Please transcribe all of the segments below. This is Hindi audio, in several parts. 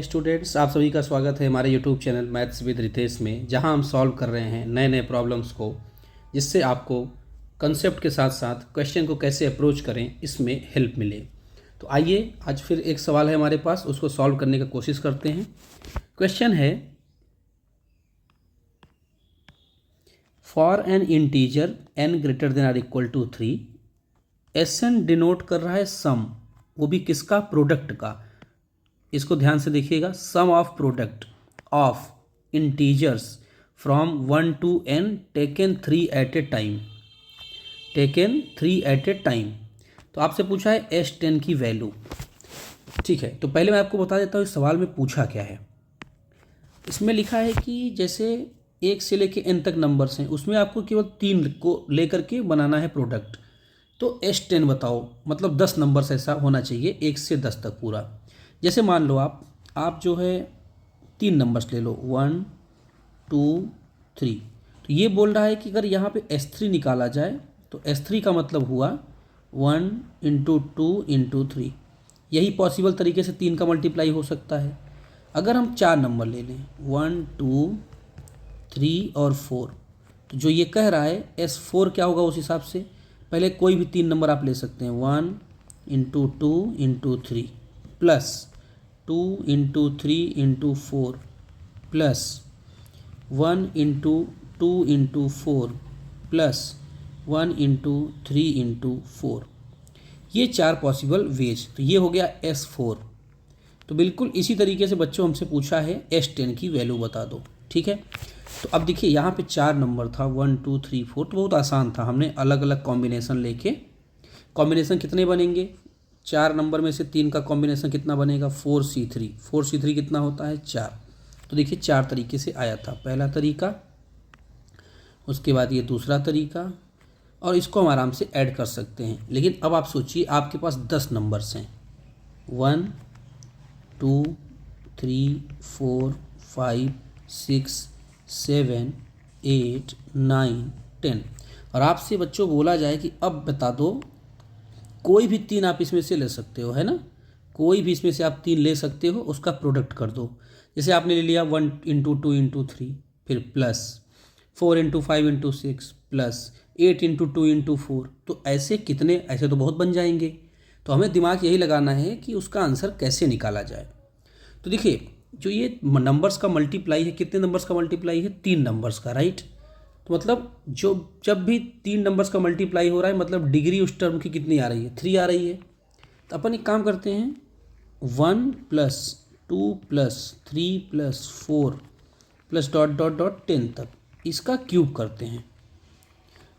स्टूडेंट्स, आप सभी का स्वागत है हमारे YouTube channel maths with Ritesh में, जहां हम सॉल्व कर रहे हैं नए नए प्रॉब्लम्स को, जिससे आपको कंसेप्ट के साथ साथ क्वेश्चन को कैसे अप्रोच करें इसमें हेल्प मिले। तो आइए आज फिर एक सवाल है हमारे पास, उसको सॉल्व करने की कोशिश करते हैं। क्वेश्चन है, for an integer n greater than or equal to 3, Sn denote कर रहा है सम, वो भी किसका? प्रोडक्ट का। इसको ध्यान से देखिएगा, sum of product of integers from 1 to n taken 3 at a time, taken 3 at a time. तो आपसे पूछा है S10 की वैल्यू। ठीक है, तो पहले मैं आपको बता देता हूँ इस सवाल में पूछा क्या है। इसमें लिखा है कि जैसे 1 से लेके n तक नंबर्स हैं, उसमें आपको केवल 3 को लेकर के बनाना है प्रोडक्ट। तो S10 बताओ, मतलब 10 नंबर्स ऐसा होना चाहिए 1 से 10 तक पूरा। जैसे मान लो आप जो है 3 नंबर्स ले लो, 1 2 3। तो ये बोल रहा है कि अगर यहाँ पे S3 निकाला जाए तो S3 का मतलब हुआ 1 इंटू 2 इंटू 3। यही पॉसिबल तरीके से 3 का मल्टीप्लाई हो सकता है। अगर हम 4 नंबर ले लें, 1 2 3 और 4, तो जो ये कह रहा है S4 क्या होगा उस हिसाब से, पहले कोई भी 3 नंबर आप ले सकते हैं, 1 into 2 into 3 plus 2 into 3 into 4 plus 1 into 2 into 4 plus 1 into 3 into 4। ये 4 पॉसिबल वेज। तो ये हो गया S4। तो बिल्कुल इसी तरीके से बच्चों हमसे पूछा है S10 की वैल्यू बता दो। ठीक है, तो अब देखिए यहाँ पे 4 नंबर था, 1 2 3 4, तो बहुत आसान था। हमने अलग अलग कॉम्बिनेशन लेके, कॉम्बिनेशन कितने बनेंगे, 4 नंबर में से 3 का कॉम्बिनेशन कितना बनेगा, 4C3। 4C3 कितना होता है, 4। तो देखिए 4 तरीके से आया था, पहला तरीका, उसके बाद ये दूसरा तरीका, और इसको हम आराम से ऐड कर सकते हैं। लेकिन अब आप सोचिए, आपके पास 10 नंबर्स हैं, 1 2 3 4 5 6 7 8 9 10, और आपसे बच्चों बोला जाए कि अब बता दो कोई भी 3 आप इसमें से ले सकते हो, है ना, कोई भी इसमें से आप 3 ले सकते हो, उसका प्रोडक्ट कर दो। जैसे आपने ले लिया 1 इंटू 2 इंटू 3, फिर plus 4 into 5 into 6 plus 8 into 2 into 4। तो ऐसे कितने, ऐसे तो बहुत बन जाएंगे। तो हमें दिमाग यही लगाना है कि उसका आंसर कैसे निकाला जाए। तो देखिए, जो ये नंबर्स का मल्टीप्लाई है, कितने नंबर्स का मल्टीप्लाई है, 3 नंबर्स का, राइट। तो मतलब जो जब भी 3 नंबर्स का मल्टीप्लाई हो रहा है, मतलब डिग्री उस टर्म की कितनी आ रही है, 3 आ रही है। तो अपन एक काम करते हैं, 1 plus 2 plus 3 plus 4 plus dot dot dot 10 तक, इसका क्यूब करते हैं।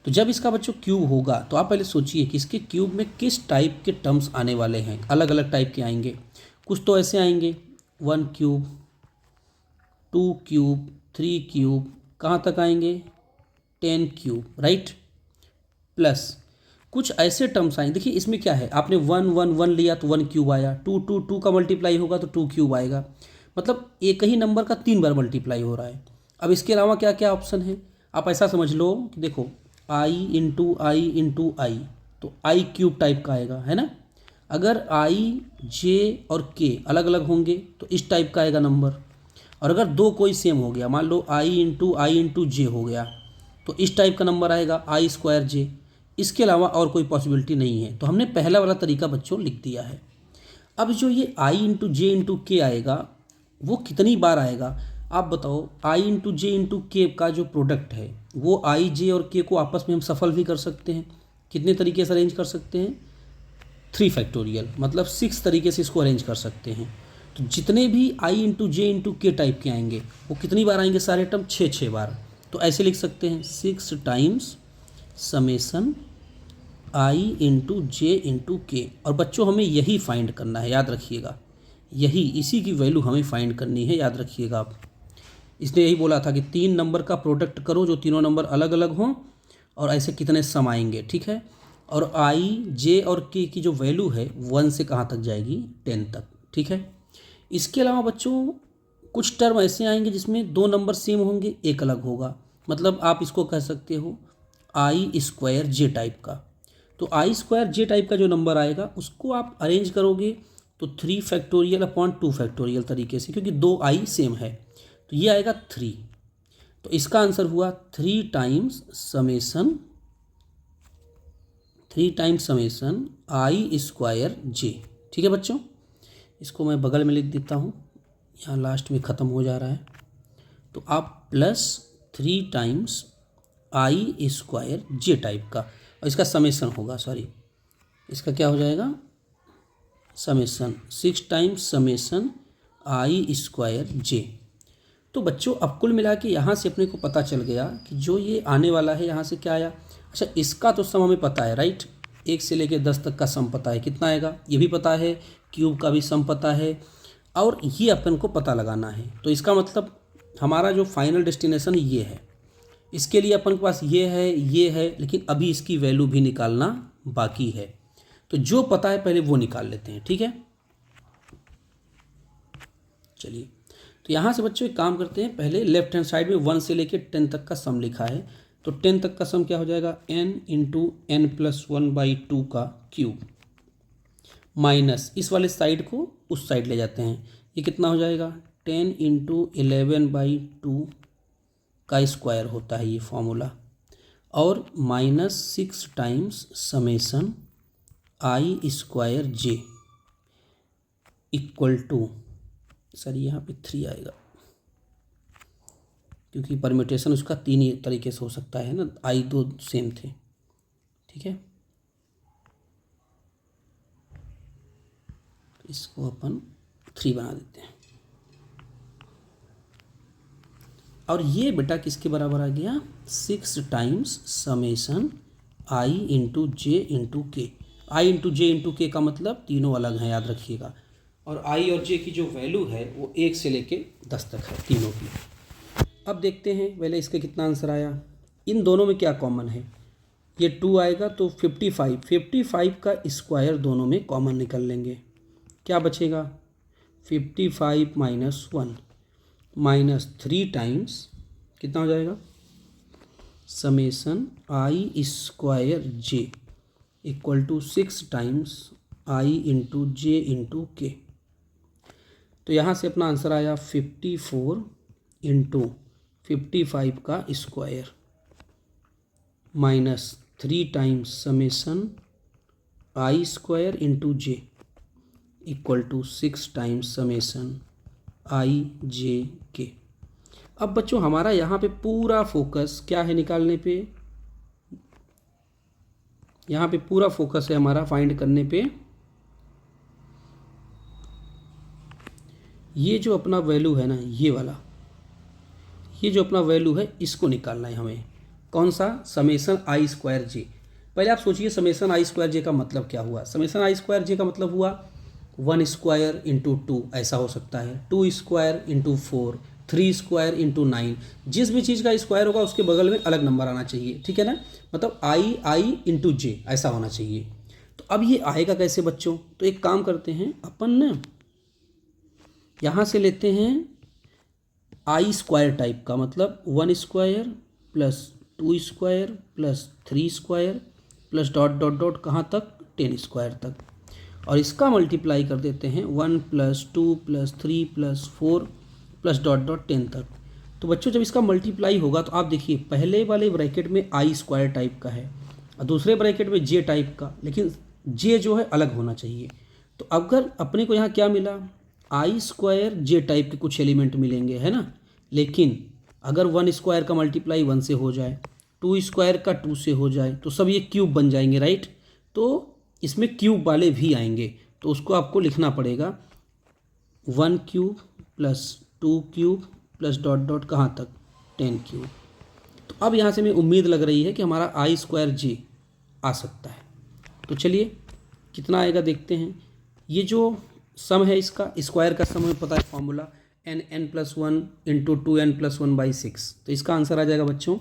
तो जब इसका बच्चों क्यूब होगा, तो आप पहले सोचिए कि इसके क्यूब में किस टाइप के टर्म्स आने वाले हैं। अलग अलग टाइप के आएंगे। कुछ तो ऐसे आएंगे, 1 क्यूब, 2 क्यूब, 3 क्यूब, कहाँ तक आएंगे, 10 क्यूब, राइट। प्लस कुछ ऐसे टर्म्स आएंगे। देखिए इसमें क्या है, आपने 1 1 1 लिया तो 1 क्यूब आया, 2 2 2 का मल्टीप्लाई होगा तो 2 क्यूब आएगा। मतलब एक ही नंबर का 3 बार मल्टीप्लाई हो रहा है। अब इसके अलावा क्या क्या ऑप्शन है, आप ऐसा समझ लो कि देखो आई इंटू आई इंटू आई, तो आई क्यूब टाइप का आएगा, है ना। अगर आई जे और के अलग अलग होंगे तो इस टाइप का आएगा नंबर। और अगर दो कोई सेम हो गया, मान लो आई इंटू जे हो गया, तो इस टाइप का नंबर आएगा, आई स्क्वायर जे। इसके अलावा और कोई पॉसिबिलिटी नहीं है। तो हमने पहला वाला तरीका बच्चों लिख दिया है। अब जो ये आई इंटू जे इंटू के आएगा, वो कितनी बार आएगा आप बताओ। आई इंटू जे इंटू के का जो प्रोडक्ट है, वो आई जे और के को आपस में हम सफल भी कर सकते हैं। कितने तरीके से अरेंज कर सकते हैं, 3 फैक्टोरियल, मतलब 6 तरीके से इसको अरेंज कर सकते हैं। तो जितने भी आई इंटू जे इंटू के टाइप के आएंगे, वो कितनी बार आएंगे, सारे टर्म 6 बार। तो ऐसे लिख सकते हैं, 6 टाइम्स समेसन आई इंटू जे इंटू के। और बच्चों हमें यही फाइंड करना है, याद रखिएगा, यही इसी की वैल्यू हमें फाइंड करनी है, याद रखिएगा आप। इसने यही बोला था कि 3 नंबर का प्रोडक्ट करो जो तीनों नंबर अलग अलग हों, और ऐसे कितने सम आएंगे, ठीक है। और आई जे और के की जो वैल्यू है 1 से कहाँ तक जाएगी, 10 तक, ठीक है। इसके अलावा बच्चों कुछ टर्म ऐसे आएंगे जिसमें 2 नंबर सेम होंगे, एक अलग होगा। मतलब आप इसको कह सकते हो आई स्क्वायर जे टाइप का। तो आई स्क्वायर जे टाइप का जो नंबर आएगा, उसको आप अरेंज करोगे तो 3 फैक्टोरियल अपॉन 2 फैक्टोरियल तरीके से, क्योंकि 2 आई सेम है तो ये आएगा 3। तो इसका आंसर हुआ 3 times summation I square J. ठीक है बच्चों, इसको मैं बगल में लिख देता हूँ, यहाँ लास्ट में ख़त्म हो जा रहा है। तो आप plus 3 times I square J type का, और इसका समेसन होगा, सॉरी इसका क्या हो जाएगा, summation 6 times summation I square जे। तो बच्चों अब कुल मिला के यहाँ से अपने को पता चल गया कि जो ये आने वाला है यहाँ से क्या आया। अच्छा, इसका तो सम हमें पता है, राइट, 1 से लेकर 10 तक का सम पता है, कितना आएगा ये भी पता है, क्यूब का भी सम पता है, और ये अपन को पता लगाना है। तो इसका मतलब हमारा जो फाइनल डेस्टिनेशन ये है, इसके लिए अपन के पास ये है, लेकिन अभी इसकी वैल्यू भी निकालना बाकी है। तो जो पता है पहले वो निकाल लेते हैं, ठीक है। चलिए, तो यहाँ से बच्चों एक काम करते हैं, पहले लेफ्ट हैंड साइड में 1 से लेकर 10 तक का सम लिखा है, तो 10 तक का सम क्या हो जाएगा, n इंटू एन प्लस 1/2 का क्यूब, माइनस इस वाले साइड को उस साइड ले जाते हैं, ये कितना हो जाएगा 10 इंटू 11/2 का स्क्वायर होता है ये फॉर्मूला, और minus 6 times summation I square J equal to, sir यहाँ पे 3 आएगा क्योंकि परम्यूटेशन उसका 3 ही तरीके से हो सकता है ना, आई 2 सेम थे, ठीक है। इसको अपन 3 बना देते हैं, और ये बेटा किसके बराबर आ गया, 6 टाइम्स समेसन आई इंटू जे इंटू के। आई इंटू जे इंटू के का मतलब तीनों अलग हैं, याद रखिएगा, और आई और जे की जो वैल्यू है वो 1 से लेके 10 तक है तीनों की। अब देखते हैं पहले इसका कितना आंसर आया। इन दोनों में क्या कॉमन है, ये 2 आएगा तो 55 का स्क्वायर दोनों में कॉमन निकल लेंगे, क्या बचेगा 55 माइनस 1 माइनस 3 टाइम्स कितना हो जाएगा summation I square J equal to 6 times I into J into K. तो यहाँ से अपना आंसर आया 54 इंटू 55 का square minus 3 times summation I square into J equal to 6 times summation I J के। अब बच्चों हमारा यहाँ पे पूरा फोकस क्या है निकालने पे, यहाँ पे पूरा फोकस है हमारा फाइंड करने पे, ये जो अपना वैल्यू है ना, ये वाला, ये जो अपना वैल्यू है इसको निकालना है हमें। कौन सा, समेसन आई स्क्वायर जे। पहले आप सोचिए समेसन आई स्क्वायर जे का मतलब क्या हुआ। समेसन आई स्क्वायर जे का मतलब हुआ 1 स्क्वायर इंटू 2, ऐसा हो सकता है 2 स्क्वायर इंटू 4, 3 स्क्वायर इंटू 9। जिस भी चीज़ का स्क्वायर होगा उसके बगल में अलग नंबर आना चाहिए, ठीक है ना, मतलब आई इंटू जे ऐसा होना चाहिए। तो अब ये आएगा कैसे बच्चों, तो एक काम करते हैं अपन ना, यहाँ से लेते हैं आई स्क्वायर टाइप का, मतलब 1 square plus 2 square plus 3 square plus dot dot dot कहाँ तक 10 स्क्वायर तक, और इसका मल्टीप्लाई कर देते हैं 1 plus 2 plus 3 plus 4 plus dot dot 10 तक। तो बच्चों जब इसका मल्टीप्लाई होगा तो आप देखिए पहले वाले ब्रैकेट में आई स्क्वायर टाइप का है और दूसरे ब्रैकेट में जे टाइप का, लेकिन जे जो है अलग होना चाहिए। तो अगर अपने को यहाँ क्या मिला, आई स्क्वायर जे टाइप के कुछ एलिमेंट मिलेंगे, है ना, लेकिन अगर 1 स्क्वायर का मल्टीप्लाई 1 से हो जाए, 2 स्क्वायर का 2 से हो जाए, तो सब ये क्यूब बन जाएंगे, राइट। तो इसमें क्यूब वाले भी आएंगे, तो उसको आपको लिखना पड़ेगा 1 cube plus 2 cube plus dot dot कहाँ तक 10 क्यूब। तो अब यहाँ से हमें उम्मीद लग रही है कि हमारा आई स्क्वायर जे आ सकता है। तो चलिए कितना आएगा देखते हैं। ये जो सम है इसका स्क्वायर का सम हमें पता है formula n plus 1 into 2n plus 1/6। तो इसका आंसर आ जाएगा बच्चों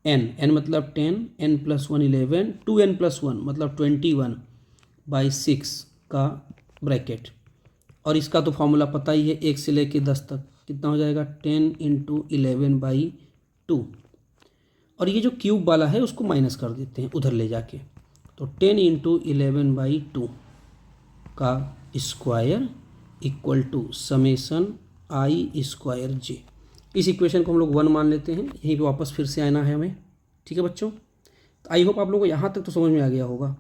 n मतलब 10, n प्लस 1 11, 2n प्लस 1 मतलब 21/6 का ब्रैकेट, और इसका तो फॉर्मूला पता ही है 1 से लेके 10 तक कितना हो जाएगा 10 इंटू 11/2, और ये जो क्यूब वाला है उसको माइनस कर देते हैं उधर ले जाके, तो 10 इंटू 11/2 का square equal to summation I square J. इस इक्वेशन को हम लोग 1 मान लेते हैं, यहीं पे वापस फिर से आना है हमें। ठीक है बच्चों, तो आई होप आप लोगों को यहाँ तक तो समझ में आ गया होगा।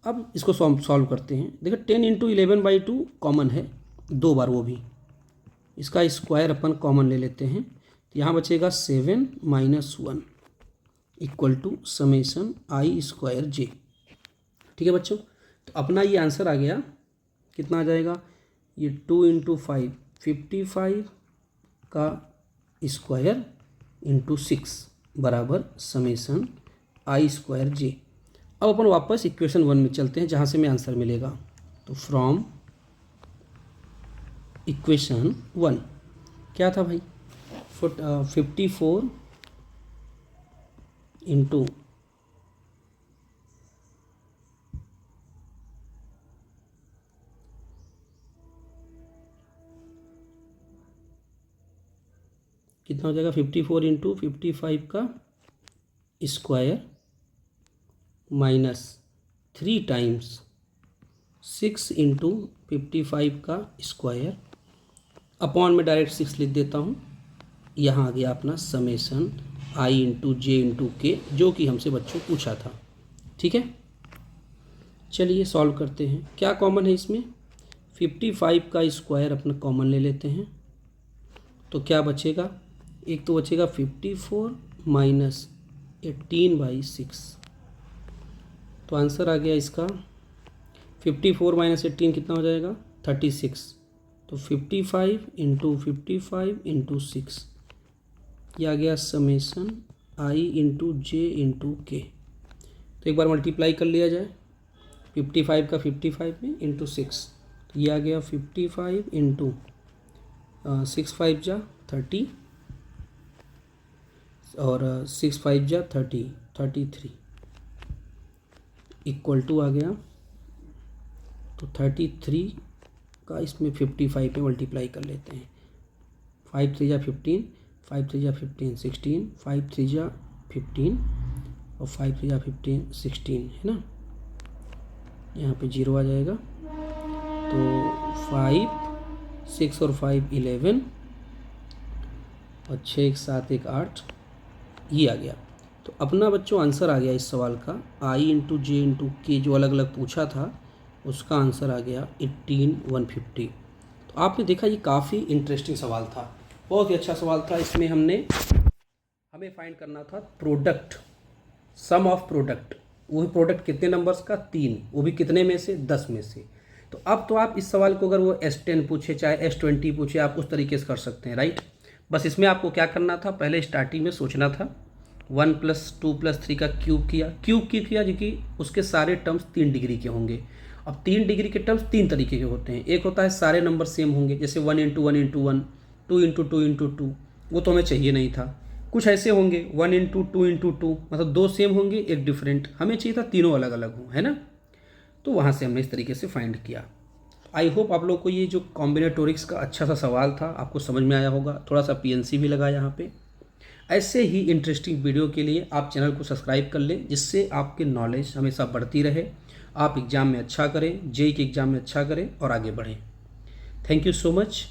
अब इसको सॉल्व करते हैं। देखो 10 × 11/2 कॉमन है 2 बार, वो भी इसका स्क्वायर अपन कॉमन ले लेते हैं, तो यहाँ बचेगा 7 - 1 equal to summation I square J. ठीक है बच्चों, तो अपना ये आंसर आ गया, कितना आ जाएगा, ये 2 × 5 55 का स्क्वायर इंटू 6 बराबर समेसन आई स्क्वायर जे। अब अपन वापस इक्वेशन 1 में चलते हैं जहाँ से हमें आंसर मिलेगा। तो फ्रॉम इक्वेशन 1 क्या था भाई, 54 इंटू कितना हो जाएगा, 54 × 55 का स्क्वायर माइनस 3 टाइम्स 6 × 55 का स्क्वायर अपॉन में डायरेक्ट 6 लिख देता हूँ। यहाँ आ गया अपना समेसन आई × जे × के, जो कि हमसे बच्चों पूछा था। ठीक है, चलिए सॉल्व करते हैं। क्या कॉमन है इसमें, 55 का स्क्वायर अपना कॉमन ले लेते हैं, तो क्या बचेगा, एक तो बचेगा 54 माइनस 18/6, तो आंसर आ गया इसका 54 माइनस 18 कितना हो जाएगा, 36। तो 55 × 55 × 6 ये आ गया समेसन आई × जे × के। तो एक बार मल्टीप्लाई कर लिया जाए, 55 का 55 में इंटू 6, तो ये आ गया 55 × 6 × 5 = 30 और 6 × 5 = 30, 33 इक्वल टू आ गया। तो 33 का इसमें 55 पे मल्टीप्लाई कर लेते हैं, 5 × 3 = 15, 5 × 3 = 15, 16, 5 × 3 = 15 और 5 × 3 = 15, 16 है ना, यहाँ पे 0 आ जाएगा। तो 5 6 और 5 11 और 6 1 7 1 8 ये आ गया। तो अपना बच्चों आंसर आ गया इस सवाल का, आई × जे × के जो अलग अलग पूछा था उसका आंसर आ गया 18150। तो आपने देखा ये काफ़ी इंटरेस्टिंग सवाल था, बहुत ही अच्छा सवाल था। इसमें हमें फाइंड करना था प्रोडक्ट, सम ऑफ प्रोडक्ट, वो भी प्रोडक्ट कितने नंबर्स का, 3, वो भी कितने में से, 10 में से। तो अब तो आप इस सवाल को अगर वो S10 पूछे चाहे S20 पूछे, आप उस तरीके से कर सकते हैं, राइट। बस इसमें आपको क्या करना था, पहले स्टार्टिंग में सोचना था 1 + 2 + 3 का क्यूब किया क्यों क्योंकि उसके सारे टर्म्स 3 डिग्री के होंगे। अब 3 डिग्री के टर्म्स 3 तरीके के होते हैं, एक होता है सारे नंबर सेम होंगे, जैसे 1 × 1 × 1, 2 × 2 × 2, वो तो हमें चाहिए नहीं था। कुछ ऐसे होंगे 1 × 2 × 2, मतलब 2 सेम होंगे एक डिफरेंट, हमें चाहिए था तीनों अलग अलग हो, है ना। तो वहाँ से हमने इस तरीके से फाइंड किया। आई होप आप लोग को ये जो कॉम्बिनेटोरिक्स का अच्छा सा सवाल था आपको समझ में आया होगा, थोड़ा सा PNC भी लगा यहाँ पे। ऐसे ही इंटरेस्टिंग वीडियो के लिए आप चैनल को सब्सक्राइब कर लें, जिससे आपकी नॉलेज हमेशा बढ़ती रहे, आप एग्ज़ाम में अच्छा करें, JEE के एग्ज़ाम में अच्छा करें और आगे बढ़ें। Thank you so much.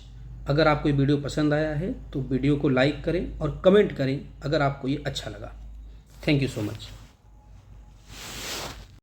अगर आपको ये वीडियो पसंद आया है तो वीडियो को लाइक करें और कमेंट करें अगर आपको ये अच्छा लगा। Thank you so much.